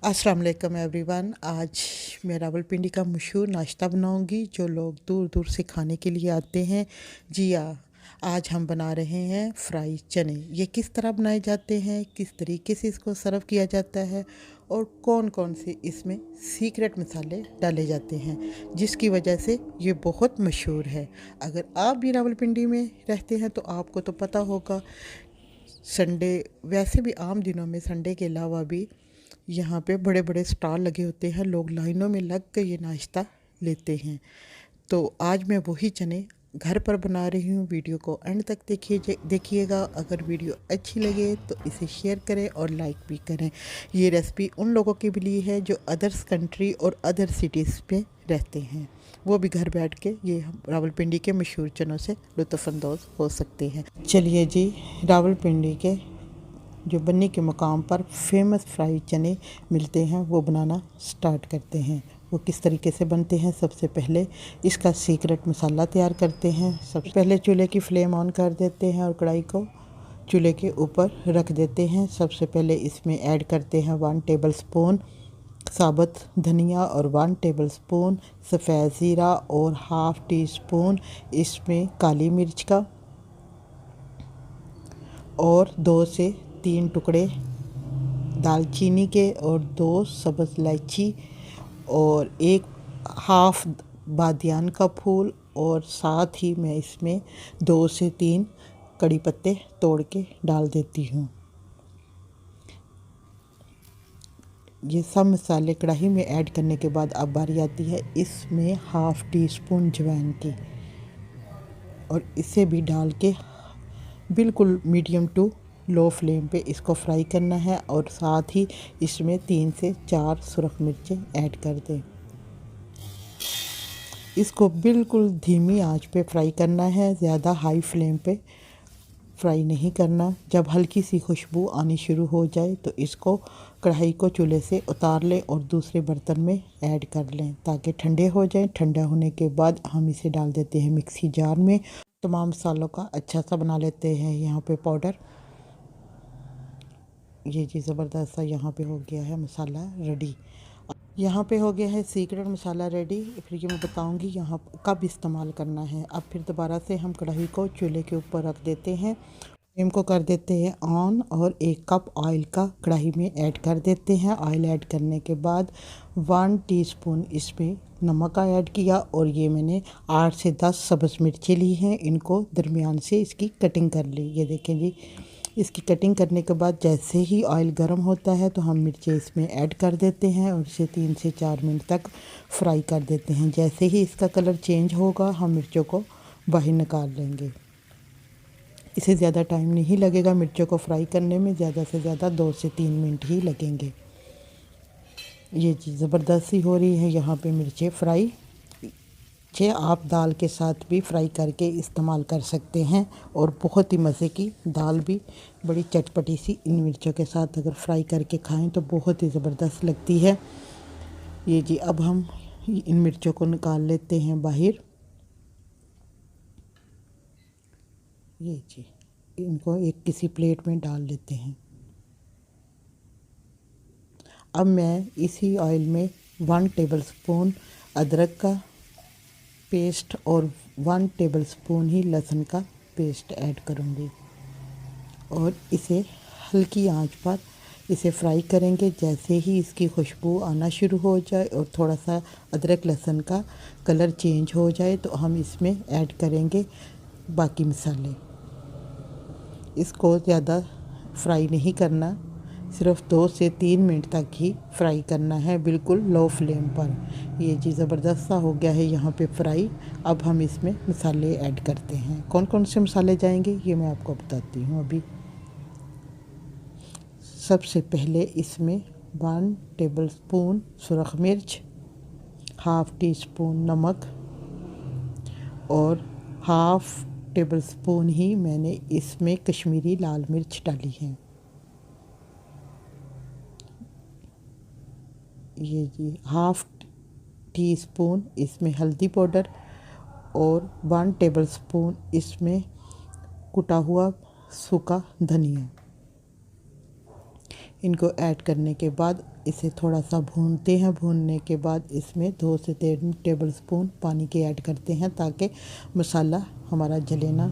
अस्सलाम वालेकुम एवरीवन। आज मैं रावलपिंडी का मशहूर नाश्ता बनाऊंगी जो लोग दूर दूर से खाने के लिए आते हैं। जी हाँ, आज हम बना रहे हैं फ्राई चने। ये किस तरह बनाए जाते हैं, किस तरीके से इसको सर्व किया जाता है और कौन कौन से इसमें सीक्रेट मसाले डाले जाते हैं जिसकी वजह से ये बहुत मशहूर है। अगर आप भी रावलपिंडी में रहते हैं तो आपको तो पता होगा। संडे, वैसे भी आम दिनों में संडे के अलावा भी यहाँ पे बड़े बड़े स्टॉल लगे होते हैं, लोग लाइनों में लग कर ये नाश्ता लेते हैं। तो आज मैं वही चने घर पर बना रही हूँ। वीडियो को एंड तक देखिएगा। अगर वीडियो अच्छी लगे तो इसे शेयर करें और लाइक भी करें। ये रेसिपी उन लोगों के लिए है जो अदर्स कंट्री और अदर सिटीज़ पे रहते हैं, वो भी घर बैठ के ये रावलपिंडी के मशहूर चनों से लुत्फ़अंदोज़ हो सकते हैं। चलिए जी, रावलपिंडी के जो बन्नी के मुकाम पर फेमस फ्राई चने मिलते हैं वो बनाना स्टार्ट करते हैं। वो किस तरीके से बनते हैं, सबसे पहले इसका सीक्रेट मसाला तैयार करते हैं। सबसे पहले चूल्हे की फ्लेम ऑन कर देते हैं और कढ़ाई को चूल्हे के ऊपर रख देते हैं। सबसे पहले इसमें ऐड करते हैं 1 टेबल स्पून साबुत धनिया और 1 टेबल स्पून सफ़ेद ज़ीरा और हाफ़ टी स्पून इसमें काली मिर्च का और 2 से 3 टुकड़े दालचीनी के और 2 सब्ज़ इलायची और 1 हाफ़ बादियान का फूल और साथ ही मैं इसमें 2 से 3 कड़ी पत्ते तोड़ के डाल देती हूँ। ये सब मसाले कढ़ाई में ऐड करने के बाद अब बारी आती है इसमें हाफ़ टी स्पून अजवाइन की, और इसे भी डाल के बिल्कुल मीडियम टू लो फ्लेम पे इसको फ्राई करना है। और साथ ही इसमें 3 से 4 सुरख मिर्चें ऐड कर दें। इसको बिल्कुल धीमी आंच पे फ्राई करना है, ज़्यादा हाई फ्लेम पे फ्राई नहीं करना। जब हल्की सी खुशबू आनी शुरू हो जाए तो इसको कढ़ाई को चूल्हे से उतार लें और दूसरे बर्तन में ऐड कर लें ताकि ठंडे हो जाएं। ठंडा होने के बाद हम इसे डाल देते हैं मिक्सी जार में। तमाम मसालों का अच्छा सा बना लेते हैं यहाँ पे पाउडर। ये जी ज़बरदस्त सा यहाँ पे हो गया है मसाला रेडी। यहाँ पे हो गया है सीक्रेट मसाला रेडी। फिर ये मैं बताऊँगी यहाँ कब इस्तेमाल करना है। अब फिर दोबारा से हम कढ़ाई को चूल्हे के ऊपर रख देते हैं, फ्लेम को कर देते हैं ऑन और 1 कप ऑयल का कढ़ाई में ऐड कर देते हैं। ऑयल ऐड करने के बाद 1 टीस्पून इसमें नमक का ऐड किया और ये मैंने 8 से 10 सब्ज़ मिर्चें ली हैं, इनको दरमियान से इसकी कटिंग कर ली। ये देखें जी, इसकी कटिंग करने के बाद जैसे ही ऑयल गर्म होता है तो हम मिर्चें इसमें ऐड कर देते हैं और इसे 3 से 4 मिनट तक फ्राई कर देते हैं। जैसे ही इसका कलर चेंज होगा हम मिर्चों को बाहर निकाल लेंगे। इसे ज़्यादा टाइम नहीं लगेगा मिर्चों को फ्राई करने में, ज़्यादा से ज़्यादा 2 से 3 मिनट ही लगेंगे। ये चीज़ ज़बरदस्त सी हो रही है यहाँ पे मिर्चें फ्राई। आप दाल के साथ भी फ्राई करके इस्तेमाल कर सकते हैं और बहुत ही मज़े की दाल भी बड़ी चटपटी सी इन मिर्चों के साथ अगर फ्राई करके खाएं तो बहुत ही ज़बरदस्त लगती है। ये जी, अब हम इन मिर्चों को निकाल लेते हैं बाहर। ये जी, इनको एक किसी प्लेट में डाल लेते हैं। अब मैं इसी ऑयल में 1 टेबल स्पून अदरक का पेस्ट और 1 टेबल स्पून ही लहसुन का पेस्ट ऐड करूँगी और इसे हल्की आंच पर इसे फ्राई करेंगे। जैसे ही इसकी खुशबू आना शुरू हो जाए और थोड़ा सा अदरक लहसुन का कलर चेंज हो जाए तो हम इसमें ऐड करेंगे बाकी मसाले। इसको ज़्यादा फ्राई नहीं करना, सिर्फ 2 से 3 मिनट तक ही फ्राई करना है, बिल्कुल लो फ्लेम पर। ये जी ज़बरदस्त सा हो गया है यहाँ पे फ्राई। अब हम इसमें मसाले ऐड करते हैं। कौन कौन से मसाले जाएंगे ये मैं आपको बताती हूँ अभी। सबसे पहले इसमें 1 टेबल स्पून सुरख मिर्च, हाफ़ टी स्पून नमक और हाफ़ टेबल स्पून ही मैंने इसमें कश्मीरी लाल मिर्च डाली है। ये जी, हाफ़ टी स्पून इसमें हल्दी पाउडर और 1 टेबल स्पून इसमें कुटा हुआ सूखा धनिया। इनको ऐड करने के बाद इसे थोड़ा सा भूनते हैं। भूनने के बाद इसमें 2 से 3 टेबलस्पून पानी के ऐड करते हैं ताकि मसाला हमारा जले ना।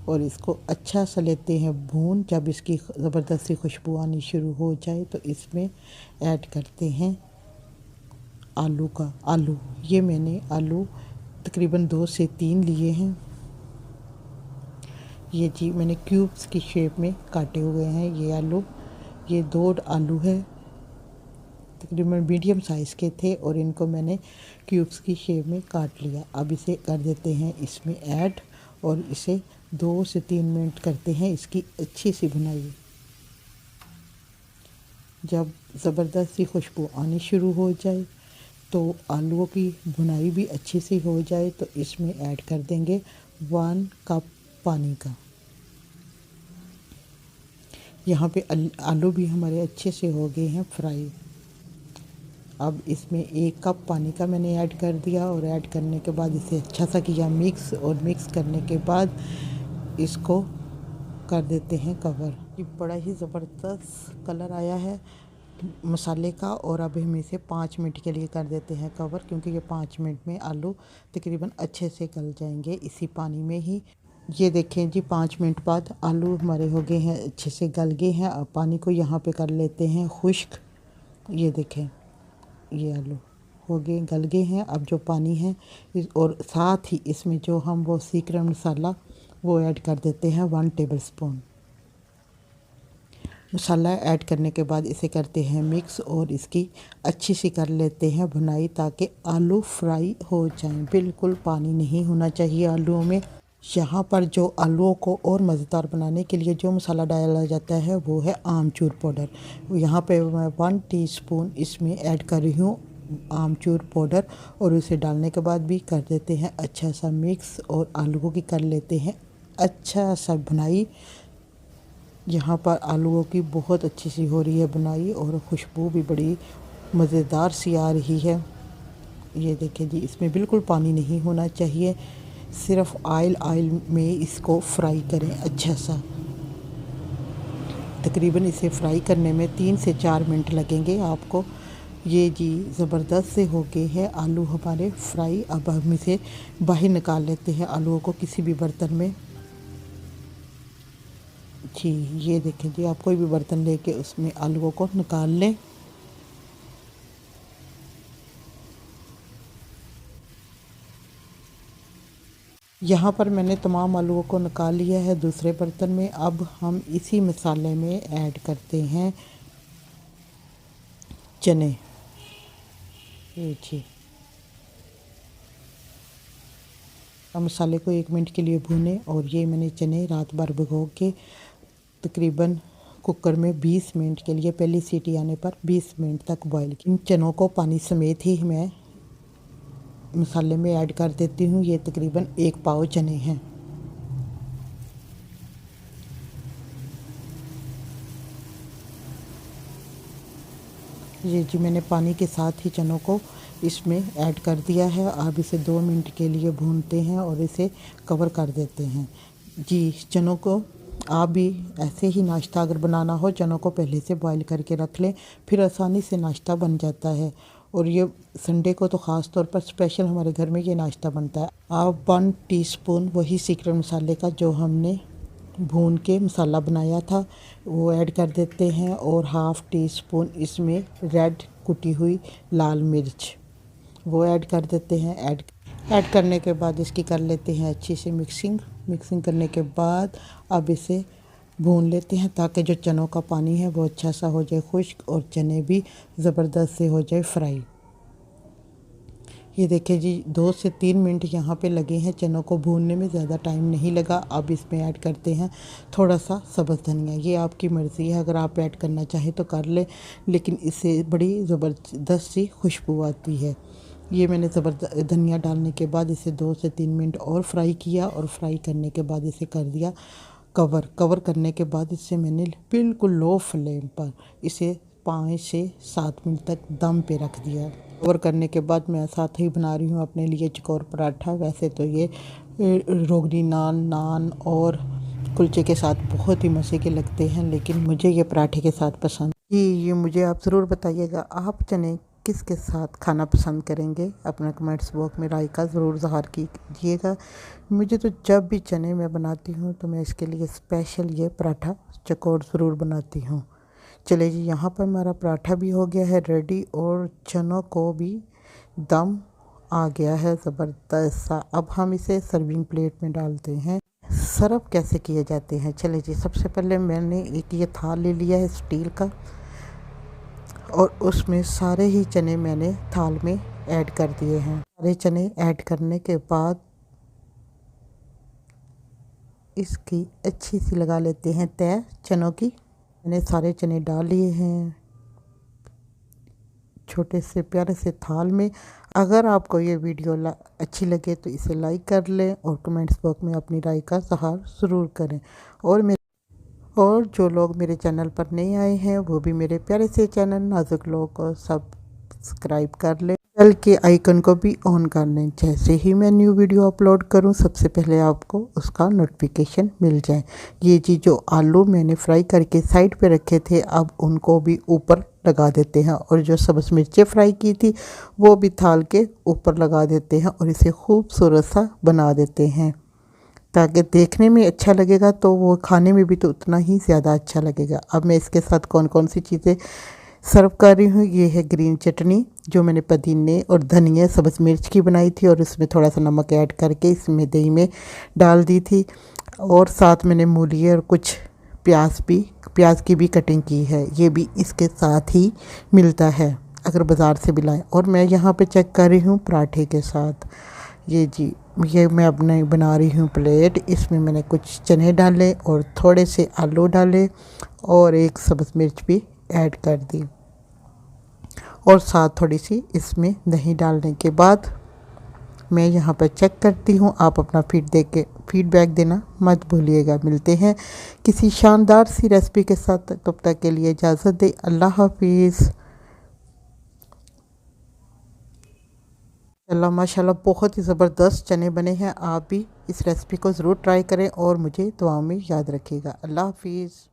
और इसको अच्छा सा लेते हैं भून। जब इसकी ज़बरदस्त सी खुशबू आनी शुरू हो जाए तो इसमें ऐड करते हैं आलू। ये मैंने आलू तकरीबन 2 से 3 लिए हैं। ये जी मैंने क्यूब्स की शेप में काटे हुए हैं ये आलू। ये 2 आलू है, तकरीबन मीडियम साइज़ के थे और इनको मैंने क्यूब्स की शेप में काट लिया। अब इसे कर देते हैं इसमें ऐड और इसे 2 से 3 मिनट करते हैं इसकी अच्छी सी भुनाई। जब ज़बरदस्त सी खुशबू आनी शुरू हो जाए तो आलूओं की भुनाई भी अच्छी सी हो जाए तो इसमें ऐड कर देंगे 1 कप पानी का। यहाँ पे आलू भी हमारे अच्छे से हो गए हैं फ्राई। अब इसमें 1 कप पानी का मैंने ऐड कर दिया और ऐड करने के बाद इसे अच्छा सा किया मिक्स। और मिक्स करने के बाद इसको कर देते हैं कवर। ये बड़ा ही ज़बरदस्त कलर आया है मसाले का। और अब हम इसे 5 मिनट के लिए कर देते हैं कवर, क्योंकि ये 5 मिनट में आलू तकरीबन अच्छे से गल जाएंगे इसी पानी में ही। ये देखें जी 5 मिनट बाद आलू हमारे हो गए हैं, अच्छे से गल गए हैं। अब पानी को यहाँ पे कर लेते हैं खुश्क। ये देखें ये आलू हो गए, गल गए हैं। अब जो पानी है और साथ ही इसमें जो हम वो सीक्रेट मसाला वो ऐड कर देते हैं 1 टेबलस्पून। मसाला ऐड करने के बाद इसे करते हैं मिक्स और इसकी अच्छी सी कर लेते हैं भुनाई ताकि आलू फ्राई हो जाएं। बिल्कुल पानी नहीं होना चाहिए आलूओं में। यहाँ पर जो आलूओं को और मज़ेदार बनाने के लिए जो मसाला डाला जाता है वो है आमचूर पाउडर। यहाँ पे मैं 1 टीस्पून इसमें ऐड कर रही हूँ आमचूर पाउडर। और उसे डालने के बाद भी कर देते हैं अच्छा सा मिक्स और आलूओं की कर लेते हैं अच्छा सा भुनाई। यहाँ पर आलूओं की बहुत अच्छी सी हो रही है बुनाई और खुशबू भी बड़ी मज़ेदार सी आ रही है। ये देखें जी इसमें बिल्कुल पानी नहीं होना चाहिए, सिर्फ ऑयल में इसको फ्राई करें अच्छा सा। तकरीबन इसे फ्राई करने में 3 से 4 मिनट लगेंगे आपको। ये जी ज़बरदस्त से हो गए हैं आलू हमारे फ्राई। अब हम इसे बाहर निकाल लेते हैं आलूओं को किसी भी बर्तन में। जी ये देखें जी, आप कोई भी बर्तन लेके उसमें आलूओं को निकाल लें। यहाँ पर मैंने तमाम आलूओं को निकाल लिया है दूसरे बर्तन में। अब हम इसी मसाले में ऐड करते हैं चने। ये जी अब मसाले को 1 मिनट के लिए भूनें। और ये मैंने चने रात भर भिगो के तकरीबन कुकर में 20 मिनट के लिए पहली सीटी आने पर 20 मिनट तक बॉईल की। इन चनों को पानी समेत ही मैं मसाले में ऐड कर देती हूँ। ये तकरीबन 1 पाव चने हैं। ये जी मैंने पानी के साथ ही चनों को इसमें ऐड कर दिया है। अब इसे 2 मिनट के लिए भूनते हैं और इसे कवर कर देते हैं। जी चनों को आप भी ऐसे ही नाश्ता अगर बनाना हो, चनों को पहले से बॉईल करके रख लें, फिर आसानी से नाश्ता बन जाता है। और ये संडे को तो ख़ास तौर पर स्पेशल हमारे घर में ये नाश्ता बनता है। आप 1 टीस्पून वही सीक्रेट मसाले का जो हमने भून के मसाला बनाया था वो ऐड कर देते हैं। और हाफ़ टी स्पून इसमें रेड कुटी हुई लाल मिर्च वो ऐड कर देते हैं। ऐड करने के बाद इसकी कर लेते हैं अच्छी सी मिक्सिंग करने के बाद अब इसे भून लेते हैं ताकि जो चनों का पानी है वो अच्छा सा हो जाए खुश्क और चने भी ज़बरदस्त से हो जाए फ्राई। ये देखें जी 2 से 3 मिनट यहाँ पे लगे हैं चनों को भूनने में, ज़्यादा टाइम नहीं लगा। अब इसमें ऐड करते हैं थोड़ा सा सब्ज़ धनिया। ये आपकी मर्ज़ी है, अगर आप ऐड करना चाहें तो कर लें, लेकिन इससे बड़ी ज़बरदस्त सी खुशबू आती है। ये मैंने धनिया डालने के बाद इसे 2 से 3 मिनट और फ्राई किया। और फ्राई करने के बाद इसे कर दिया कवर करने के बाद इसे मैंने बिल्कुल लो फ्लेम पर इसे 5 से 7 मिनट तक दम पे रख दिया। कवर करने के बाद मैं साथ ही बना रही हूँ अपने लिए चकोर पराठा। वैसे तो ये रोगनी नान और कुलचे के साथ बहुत ही मज़े के लगते हैं, लेकिन मुझे ये पराठे के साथ पसंद। जी, ये मुझे आप ज़रूर बताइएगा, आप चने किसके साथ खाना पसंद करेंगे? अपना कमेंट्स बॉक्स में राय का ज़रूर ज़ाहिर कीजिएगा। मुझे तो जब भी चने मैं बनाती हूँ तो मैं इसके लिए स्पेशल ये पराठा चकोर ज़रूर बनाती हूँ। चलिए जी, यहाँ पर हमारा पराठा भी हो गया है रेडी और चनों को भी दम आ गया है ज़बरदस्त सा। अब हम इसे सर्विंग प्लेट में डालते हैं। सर्व कैसे किए जाते हैं? चलिए जी, सबसे पहले मैंने एक ये थाल ले लिया है स्टील का और उसमें सारे ही चने मैंने थाल में ऐड कर दिए हैं। सारे चने ऐड करने के बाद इसकी अच्छी सी लगा लेते हैं तय चनों की। मैंने सारे चने डाल लिए हैं छोटे से प्यारे से थाल में। अगर आपको ये वीडियो अच्छी लगे तो इसे लाइक कर लें और कमेंट्स बॉक्स में अपनी राय का इज़हार ज़रूर करें। और जो लोग मेरे चैनल पर नए आए हैं वो भी मेरे प्यारे से चैनल नाजुक लोग को सब्सक्राइब कर लें। बेल के आइकन को भी ऑन कर लें, जैसे ही मैं न्यू वीडियो अपलोड करूं सबसे पहले आपको उसका नोटिफिकेशन मिल जाए। ये जी जो आलू मैंने फ्राई करके साइड पे रखे थे, अब उनको भी ऊपर लगा देते हैं और जो सब्ज़ मिर्चें फ्राई की थी वो भी थाल के ऊपर लगा देते हैं और इसे खूबसूरत सा बना देते हैं, ताकि देखने में अच्छा लगेगा तो वो खाने में भी तो उतना ही ज़्यादा अच्छा लगेगा। अब मैं इसके साथ कौन कौन सी चीज़ें सर्व कर रही हूँ, ये है ग्रीन चटनी जो मैंने पुदीने और धनिया सब्ज़ मिर्च की बनाई थी और इसमें थोड़ा सा नमक ऐड करके इसमें दही में डाल दी थी। और साथ मैंने मूली और कुछ प्याज की भी कटिंग की है, ये भी इसके साथ ही मिलता है अगर बाज़ार से भी लाएं। और मैं यहाँ पे चेक कर रही हूँ पराठे के साथ। ये जी, ये मैं अपने बना रही हूँ प्लेट। इसमें मैंने कुछ चने डाले और थोड़े से आलू डाले और एक सब्ज़ मिर्च भी ऐड कर दी और साथ थोड़ी सी इसमें दही डालने के बाद मैं यहाँ पर चेक करती हूँ। आप अपना फीडबैक देना मत भूलिएगा। मिलते हैं किसी शानदार सी रेसिपी के साथ, तब तक के लिए इजाज़त दे। अल्लाह हाफिज़। अल्लाह माशाल्लाह बहुत ही ज़बरदस्त चने बने हैं। आप भी इस रेसिपी को ज़रूर ट्राई करें और मुझे दुआओं में याद रखिएगा। अल्लाह हाफिज़।